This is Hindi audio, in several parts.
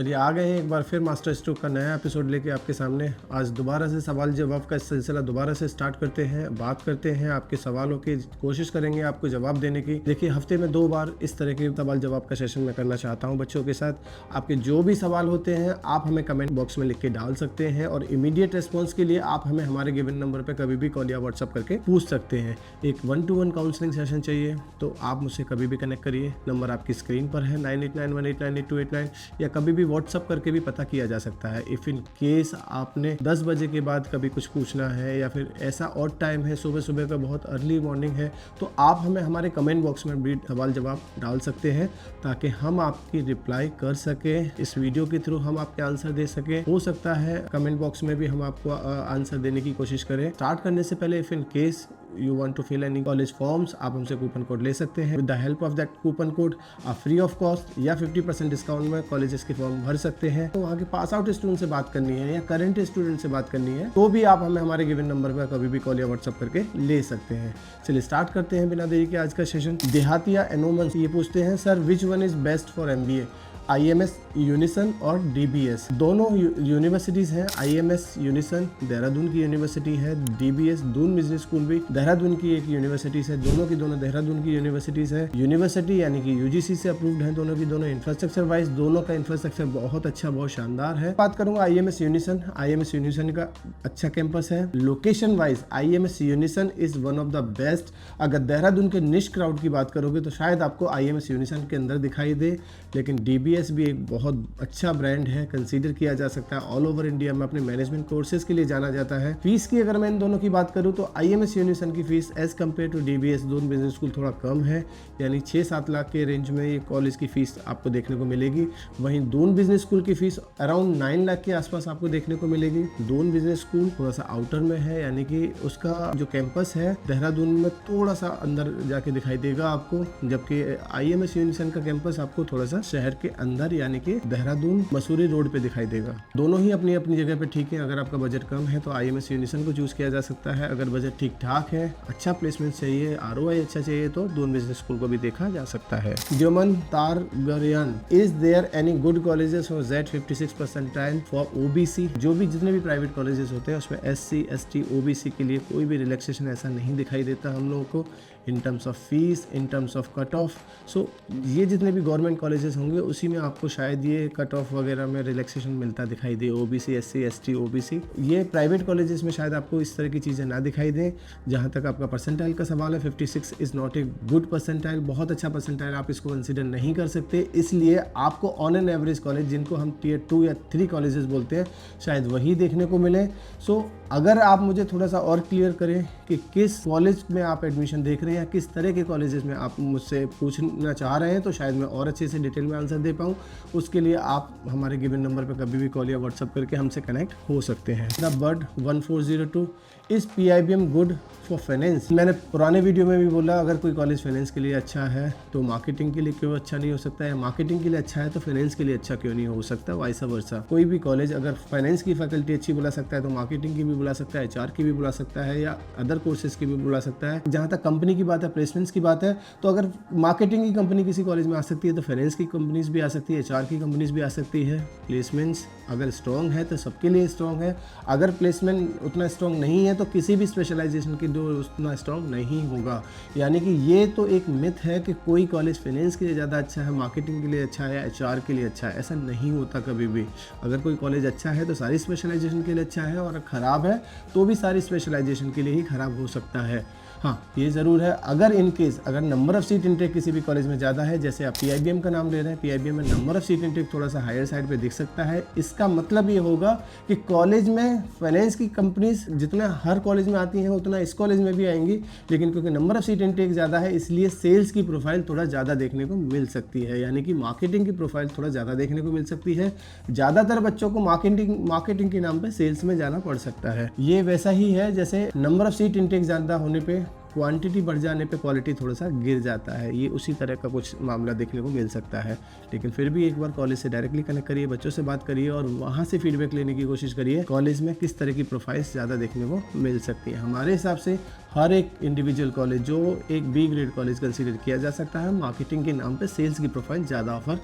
चलिए आ गए हैं एक बार फिर मास्टर स्ट्रोक का नया एपिसोड लेके आपके सामने। आज दोबारा से सवाल जवाब का सिलसिला दोबारा से स्टार्ट करते हैं, बात करते हैं आपके सवालों की, कोशिश करेंगे आपको जवाब देने की। देखिए हफ्ते में 2 बार इस तरह के सवाल जवाब का सेशन मैं करना चाहता हूं बच्चों के साथ। आपके जो भी सवाल होते हैं आप हमें कमेंट बॉक्स में लिख के डाल सकते हैं और इमीडिएट रिस्पॉन्स के लिए आप हमें हमारे गिवन नंबर पर कभी भी कॉल या व्हाट्सअप करके पूछ सकते हैं। एक 1-to-1 काउंसलिंग सेशन चाहिए तो आप मुझसे कभी भी कनेक्ट करिए। नंबर आपकी स्क्रीन पर है 9891898289, या कभी भी व्हाट्सअप करके भी पता किया जा सकता है। इफ़ इन केस आपने 10 बजे के बाद कभी कुछ पूछना है या फिर ऐसा और टाइम है, सुबह का बहुत अर्ली मॉर्निंग है, तो आप हमें हमारे कमेंट बॉक्स में भी सवाल जवाब डाल सकते हैं ताकि हम आपकी रिप्लाई कर सकें। इस वीडियो के थ्रू हम आपके आंसर दे सकें। हो सकता है कमेंट बॉक्स में भी हम आपको आंसर देने की कोशिश करें। स्टार्ट करने से पहले if in case you want to fill any college forms, आप हमसे कूपन कोड ले सकते हैं। With the help of that coupon code आप फ्री ऑफ कॉस्ट या 50% डिस्काउंट में कॉलेजेस के फॉर्म भर सकते हैं। तो वहाँ के पास आउट स्टूडेंट से बात करनी है या करंट स्टूडेंट से बात करनी है तो भी आप हमें हमारे गिवन नंबर पर कभी भी कॉल या व्हाट्सअप करके ले सकते हैं। चलिए स्टार्ट करते हैं बिना देरी के आज का सेशन। देहातिया एनोमन ये पूछते हैं, sir which one is best for MBA, IMS unison और DBS? दोनों यूनिवर्सिटीज़ हैं। IMS यूनिसन देहरादून की यूनिवर्सिटी है, DBS दून बिजनेस स्कूल भी देहरादून की एक यूनिवर्सिटीज़ है। दोनों की दोनों देहरादून की यूनिवर्सिटीज़ है। यूनिवर्सिटी यानी कि UGC से अप्रूव्ड है दोनों की दोनों। इंफ्रास्ट्रक्चर वाइज दोनों का इंफ्रास्ट्रक्चर बहुत अच्छा, बहुत शानदार है। बात करूंगा IMS यूनिसन। IMS यूनिसन का अच्छा कैंपस है। Location wise IMS unison is one of the best. अगर देहरादून के निश क्राउड की बात करोगे तो शायद आपको IMS यूनिसन के अंदर दिखाई दे, लेकिन DBS भी एक बहुत अच्छा ब्रांड है, कंसीडर किया जा सकता है। ऑल ओवर इंडिया में अपने मैनेजमेंट कोर्सेज के लिए जाना जाता है। फीस की अगर मैं इन दोनों की बात करूं तो IMS यूनिसन की fees as compared to DBS Doon business school थोड़ा कम है, यानी 6-7 लाख के रेंज में ये कॉलेज की फीस आपको देखने को मिलेगी। वहीं दून बिजनेस स्कूल की फीस अराउंड 9 लाख के आसपास आपको देखने को मिलेगी। दून बिजनेस स्कूल थोड़ा सा आउटर में है, यानी कि उसका जो कैंपस है देहरादून में थोड़ा सा अंदर जाके दिखाई देगा आपको, जबकि IMS यूनिसन का कैंपस आपको थोड़ा सा शहर के अंदर यानी कि देहरादून मसूरी रोड पे दिखाई देगा। दोनों ही अपनी अपनी जगह पे ठीक है। अगर आपका बजट कम है तो IMS यूनिसन को चूज किया जा सकता है। अगर बजट ठीक ठाक है, अच्छा प्लेसमेंट चाहिए, ROI अच्छा चाहिए तो दून बिजनेस स्कूल को भी देखा जा सकता है। द्योमन Targaryen, is there any good colleges for Z56 percentile for OBC? जो भी जितने भी प्राइवेट कॉलेजेस होते हैं उसमें SC ST OBC के लिए कोई भी रिलैक्सेशन ऐसा नहीं दिखाई देता हम लोगों को, in terms of fees, in terms of cut off. So ये जितने भी गवर्नमेंट कॉलेजेस होंगे उसी में आपको शायद ये कट ऑफ वगैरह में रिलैक्सेशन मिलता दिखाई दे। OBC SC ST OBC, ये प्राइवेट कॉलेजेस में शायद आपको इस तरह की चीज़ें ना दिखाई दें। जहाँ तक आपका परसेंटाइल का सवाल है, 56 is not a good percentile, बहुत अच्छा परसेंटाइल आप इसको कंसिडर नहीं कर सकते। इसलिए आपको ऑन एन एवरेज कॉलेज, जिनको हम Tier 2 या 3 कॉलेजेस बोलते हैं, शायद वही देखने को मिले। सो अगर आप मुझे थोड़ा सा और क्लियर करें कि किस कॉलेज में आप एडमिशन देख रहे हैं या किस तरह के कॉलेजेस में आप मुझसे पूछना चाह रहे हैं, तो शायद मैं और अच्छे से डिटेल में आंसर दे पाऊँ। उसके लिए आप हमारे गिवन नंबर पर कभी भी कॉल या व्हाट्सअप करके हमसे कनेक्ट हो सकते हैं। The bird 1402, is PIBM good for finance? मैंने पुराने वीडियो में भी बोला, अगर कोई कॉलेज फाइनेंस के लिए अच्छा है तो मार्केटिंग के लिए क्यों अच्छा नहीं हो सकता है, मार्केटिंग के लिए अच्छा है तो फाइनेंस के लिए अच्छा क्यों नहीं हो सकता, वाइस वर्सा। कोई भी कॉलेज अगर फाइनेंस की फैकल्टी अच्छी बुला सकता है तो मार्केटिंग की भी बुला सकता है, HR की भी बुला सकता है या अदर कोर्सेज की भी बुला सकता है। जहाँ तक कंपनी की बात है, प्लेसमेंट्स की बात है, तो अगर मार्केटिंग की कंपनी किसी कॉलेज में आ सकती है तो फाइनेंस की कंपनीज भी आ सकती है, HR की कंपनीज भी आ सकती है। प्लेसमेंट्स अगर स्ट्रॉन्ग है तो सबके लिए स्ट्रॉन्ग है। अगर प्लेसमेंट उतना स्ट्रॉन्ग नहीं है तो किसी भी स्पेशलाइजेशन की डोर उतना स्ट्रॉन्ग नहीं होगा। यानी कि ये तो एक मिथ है कि कोई कॉलेज फाइनेंस के लिए ज़्यादा अच्छा है, मार्केटिंग के लिए अच्छा है या HR के लिए अच्छा है। ऐसा नहीं होता कभी भी। अगर कोई कॉलेज अच्छा है तो सारी स्पेशलाइजेशन के लिए अच्छा है, और ख़राब है तो भी सारी स्पेशलाइजेशन के लिए ही ख़राब हो सकता है। हाँ, ये ज़रूर है, अगर इन केस अगर नंबर ऑफ़ सीट इंटेक किसी भी कॉलेज में ज़्यादा है, जैसे आप PIBM का नाम ले रहे हैं, PIBM में नंबर ऑफ़ सीट इंटेक थोड़ा सा हायर साइड पे दिख सकता है। इसका मतलब ये होगा कि कॉलेज में फाइनेंस की कंपनीज जितना हर कॉलेज में आती हैं उतना इस कॉलेज में भी आएंगी, लेकिन क्योंकि नंबर ऑफ़ सीट इंटेक ज़्यादा है इसलिए सेल्स की प्रोफाइल थोड़ा ज़्यादा देखने को मिल सकती है, यानी कि मार्केटिंग की प्रोफाइल थोड़ा ज़्यादा देखने को मिल सकती है। ज़्यादातर बच्चों को मार्केटिंग के नाम पर सेल्स में जाना पड़ सकता है। ये वैसा ही है जैसे नंबर ऑफ़ सीट इंटेक ज़्यादा होने पर क्वांटिटी बढ़ जाने पे क्वालिटी थोड़ा सा गिर जाता है। ये उसी तरह का कुछ मामला देखने को मिल सकता है। लेकिन फिर भी एक बार कॉलेज से डायरेक्टली कनेक्ट करिए, बच्चों से बात करिए और वहाँ से फीडबैक लेने की कोशिश करिए कॉलेज में किस तरह की प्रोफाइल्स ज़्यादा देखने को मिल सकती है। हमारे हिसाब से हर एक इंडिविजुअल कॉलेज जो एक B ग्रेड कॉलेज कंसीडर किया जा सकता है, मार्केटिंग के नाम पर सेल्स की प्रोफाइल ज़्यादा ऑफर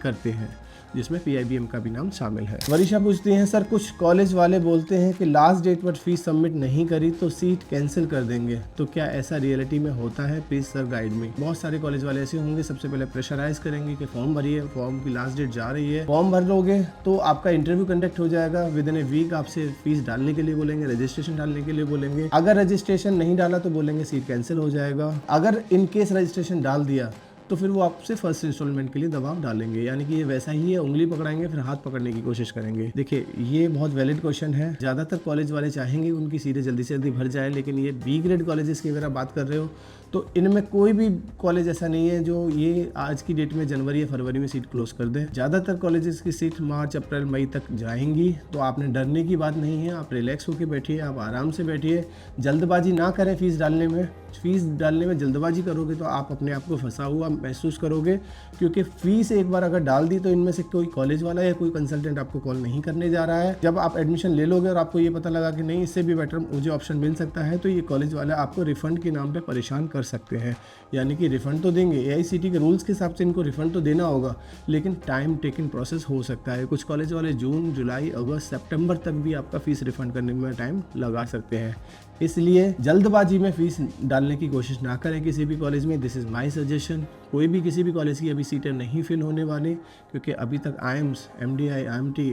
करते हैं। जिसमें PIBM का भी नाम शामिल है। वरिशा पूछती हैं सर कुछ कॉलेज वाले बोलते हैं कि लास्ट डेट पर फीस सबमिट नहीं करी तो सीट कैंसिल कर देंगे, तो क्या ऐसा रियलिटी में होता है? Please sir guide me. बहुत सारे कॉलेज वाले ऐसे होंगे, सबसे पहले प्रेशराइज करेंगे कि फॉर्म भरिए, फॉर्म की लास्ट डेट जा रही है, फॉर्म भर लोगे तो आपका इंटरव्यू कंडक्ट हो जाएगा, विद इन ए वीक आपसे फीस डालने के लिए बोलेंगे, रजिस्ट्रेशन डालने के लिए बोलेंगे। अगर रजिस्ट्रेशन नहीं डाला तो बोलेंगे सीट कैंसिल हो जाएगा। अगर इन केस रजिस्ट्रेशन डाल दिया तो फिर वो आपसे फर्स्ट इंस्टॉलमेंट के लिए दबाव डालेंगे, यानी कि ये वैसा ही है, उंगली पकड़ाएंगे फिर हाथ पकड़ने की कोशिश करेंगे। देखिए ये बहुत वैलिड क्वेश्चन है, ज़्यादातर कॉलेज वाले चाहेंगे उनकी सीटें जल्दी से जल्दी भर जाए, लेकिन ये बी ग्रेड कॉलेजेस की अगर आप बात कर रहे हो तो इनमें कोई भी कॉलेज ऐसा नहीं है जो ये आज की डेट में जनवरी या फरवरी में सीट क्लोज कर दे। ज़्यादातर कॉलेजेस की सीट मार्च अप्रैल मई तक जाएंगी, तो आपने डरने की बात नहीं है, आप रिलैक्स होकर बैठिए, आप आराम से बैठिए, जल्दबाजी ना करें फीस डालने में। फीस डालने में जल्दबाजी करोगे तो आप अपने आप को फंसा हुआ महसूस करोगे, क्योंकि फीस एक बार अगर डाल दी तो इनमें से कोई कॉलेज वाला या कोई कंसल्टेंट आपको कॉल नहीं करने जा रहा है। जब आप एडमिशन ले लोगे और आपको ये पता लगा कि नहीं इससे भी बेटर मुझे ऑप्शन मिल सकता है, तो ये कॉलेज वाले आपको रिफंड के नाम पे परेशान कर सकते हैं। यानी कि रिफंड तो देंगे, AICTE के रूल्स के हिसाब से इनको रिफंड तो देना होगा, लेकिन टाइम टेकिंग प्रोसेस हो सकता है। कुछ कॉलेज वाले जून जुलाई अगस्त सितंबर तक भी आपका फीस रिफंड करने में टाइम लगा सकते हैं। इसलिए जल्दबाजी में फीस डालने की कोशिश ना करें किसी भी कॉलेज में। This is my suggestion. कोई भी किसी भी कॉलेज की अभी सीटें नहीं फिल होने वाली, क्योंकि अभी तक IIMS, MDI, IMT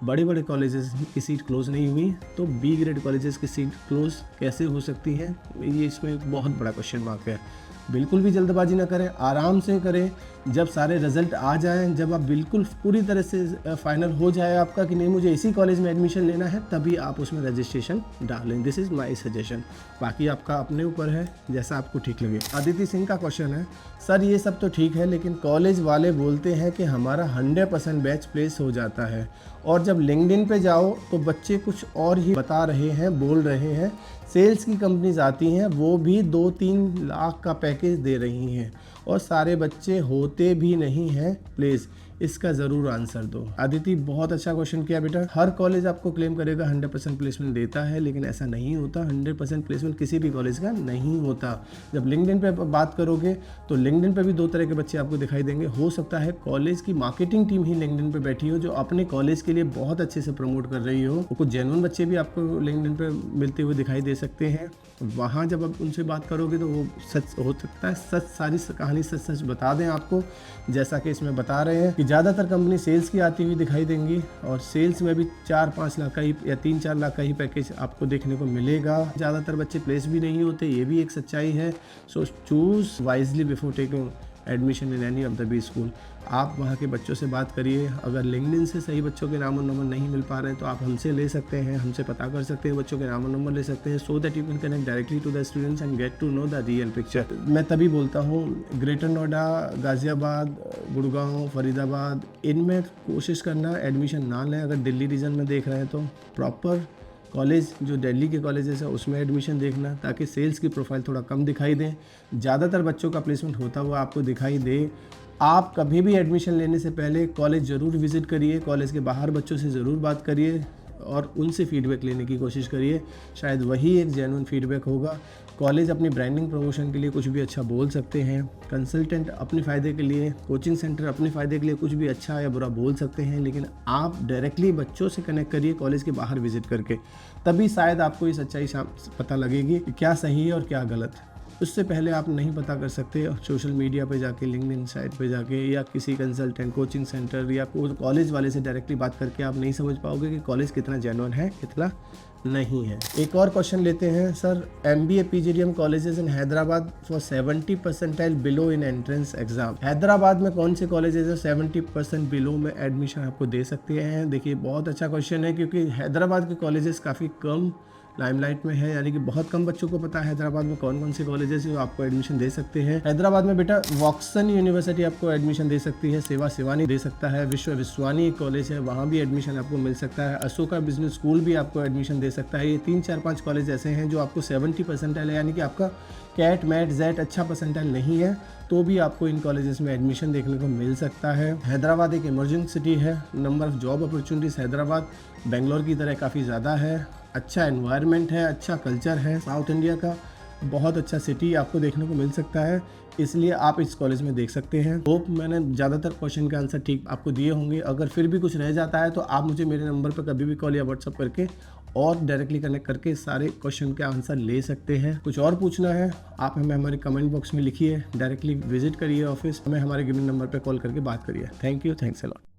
बड़े बड़े कॉलेजेस की सीट क्लोज नहीं हुई, तो बी ग्रेड कॉलेजेस की सीट क्लोज कैसे हो सकती है, ये इसमें एक बहुत बड़ा क्वेश्चन मार्क है। बिल्कुल भी जल्दबाजी ना करें, आराम से करें। जब सारे रिजल्ट आ जाएं, जब आप बिल्कुल पूरी तरह से फाइनल हो जाए आपका कि नहीं मुझे इसी कॉलेज में एडमिशन लेना है, तभी आप उसमें रजिस्ट्रेशन डालें। This is my suggestion. बाकी आपका अपने ऊपर है, जैसा आपको ठीक लगे। अदिति सिंह का क्वेश्चन है सर ये सब तो ठीक है, लेकिन कॉलेज वाले बोलते हैं कि हमारा 100% बैच प्लेस हो जाता है, और जब लिंक्डइन पे जाओ तो बच्चे कुछ और ही बता रहे हैं, बोल रहे हैं। सेल्स की कंपनीज आती हैं, वो भी 2-3 लाख का पैकेज दे रही हैं, और सारे बच्चे होते भी नहीं हैं प्लीज़ इसका ज़रूर आंसर दो। अदिति बहुत अच्छा क्वेश्चन किया बेटा। हर कॉलेज आपको क्लेम करेगा 100% प्लेसमेंट देता है, लेकिन ऐसा नहीं होता। 100% प्लेसमेंट किसी भी कॉलेज का नहीं होता। जब लिंक्डइन पे बात करोगे तो लिंक्डइन पे भी 2 तरह के बच्चे आपको दिखाई देंगे। हो सकता है कॉलेज की मार्केटिंग टीम ही लिंक्डइन पे बैठी हो, जो अपने कॉलेज के लिए बहुत अच्छे से प्रमोट कर रही हो। कुछ जेन्युइन बच्चे भी आपको लिंक्डइन पे मिलते हुए दिखाई दे सकते हैं। वहाँ जब आप उनसे बात करोगे तो वो सच हो सकता है, सच सारी कहानी सच बता दें आपको, जैसा कि इसमें बता रहे हैं कि ज़्यादातर कंपनी सेल्स की आती हुई दिखाई देंगी, और सेल्स में भी 4-5 लाख का ही या 3-4 लाख का ही पैकेज आपको देखने को मिलेगा। ज़्यादातर बच्चे प्लेस भी नहीं होते, ये भी एक सच्चाई है। So choose wisely before taking admission in any of the B school. आप वहाँ के बच्चों से बात करिए। अगर लिंक्डइन से सही बच्चों के नाम और नंबर नहीं मिल पा रहे हैं तो आप हमसे ले सकते हैं, हमसे पता कर सकते हैं, बच्चों के नाम और नंबर ले सकते हैं, so that you can connect directly to the students and get to know the real picture. मैं तभी बोलता हूँ ग्रेटर नोएडा, गाज़ियाबाद, गुड़गांव, फरीदाबाद, इनमें कोशिश करना एडमिशन ना लें। अगर दिल्ली रीजन में देख रहे हैं तो प्रॉपर कॉलेज जो दिल्ली के कॉलेजेस है उसमें एडमिशन देखना, ताकि सेल्स की प्रोफाइल थोड़ा कम दिखाई दे, ज़्यादातर बच्चों का प्लेसमेंट होता हुआ आपको दिखाई दे। आप कभी भी एडमिशन लेने से पहले कॉलेज ज़रूर विज़िट करिए, कॉलेज के बाहर बच्चों से ज़रूर बात करिए और उनसे फीडबैक लेने की कोशिश करिए। शायद वही एक जेन्युइन फीडबैक होगा। कॉलेज अपनी ब्रांडिंग प्रमोशन के लिए कुछ भी अच्छा बोल सकते हैं, कंसल्टेंट अपने फ़ायदे के लिए, कोचिंग सेंटर अपने फ़ायदे के लिए कुछ भी अच्छा या बुरा बोल सकते हैं, लेकिन आप डायरेक्टली बच्चों से कनेक्ट करिए कॉलेज के बाहर विजिट करके, तभी शायद आपको ये सच्चाई पता लगेगी कि क्या सही है और क्या गलत। उससे पहले आप नहीं पता कर सकते सोशल मीडिया पे जाके, लिंक्डइन साइट पे जाके, या किसी कंसल्टेंट, कोचिंग सेंटर या कॉलेज वाले से डायरेक्टली बात करके आप नहीं समझ पाओगे कि कॉलेज कितना जेन्युइन है, कितना नहीं है। एक और क्वेश्चन लेते हैं sir, MBA PGDM colleges in Hyderabad for 70 percentile below in entrance exam. Hyderabad में कौन से कॉलेजेस है 70% बिलो में एडमिशन आपको दे सकते हैं? देखिए बहुत अच्छा क्वेश्चन है, क्योंकि हैदराबाद के कॉलेजेस काफ़ी कम लाइमलाइट में है, यानी कि बहुत कम बच्चों को पता है हैदराबाद में कौन कौन से कॉलेजेस हैं आपको एडमिशन दे सकते हैं। हैदराबाद में बेटा वॉक्सन यूनिवर्सिटी आपको एडमिशन दे सकती है, सेवा शिवानी दे सकता है, विश्व विश्वानी एक कॉलेज है वहाँ भी एडमिशन आपको मिल सकता है, अशोका बिजनेस स्कूल भी आपको एडमिशन दे सकता है। ये 3-4-5 कॉलेज ऐसे हैं जो आपको 70 परसेंटाइल है, यानी कि आपका कैट मैट जेट अच्छा परसेंटाइल नहीं है तो भी आपको इन कॉलेजेस में एडमिशन देखने को मिल सकता है। हैदराबाद एक इमर्जिंग सिटी है, number of job opportunities Hyderabad Bangalore की तरह काफ़ी ज़्यादा है, अच्छा एनवायरनमेंट है, अच्छा कल्चर है साउथ इंडिया का, बहुत अच्छा सिटी आपको देखने को मिल सकता है, इसलिए आप इस कॉलेज में देख सकते हैं। होप मैंने ज़्यादातर क्वेश्चन के आंसर ठीक आपको दिए होंगे। अगर फिर भी कुछ रह जाता है तो आप मुझे मेरे नंबर पर कभी भी कॉल या व्हाट्सअप करके और डायरेक्टली कनेक्ट करके सारे क्वेश्चन के आंसर ले सकते हैं। कुछ और पूछना है आप हमें हमारे कमेंट बॉक्स में लिखिए, डायरेक्टली विजिट करिए ऑफिस, हमें हमारे गिवन नंबर पर कॉल करके बात करिए। Thank you, thanks a lot.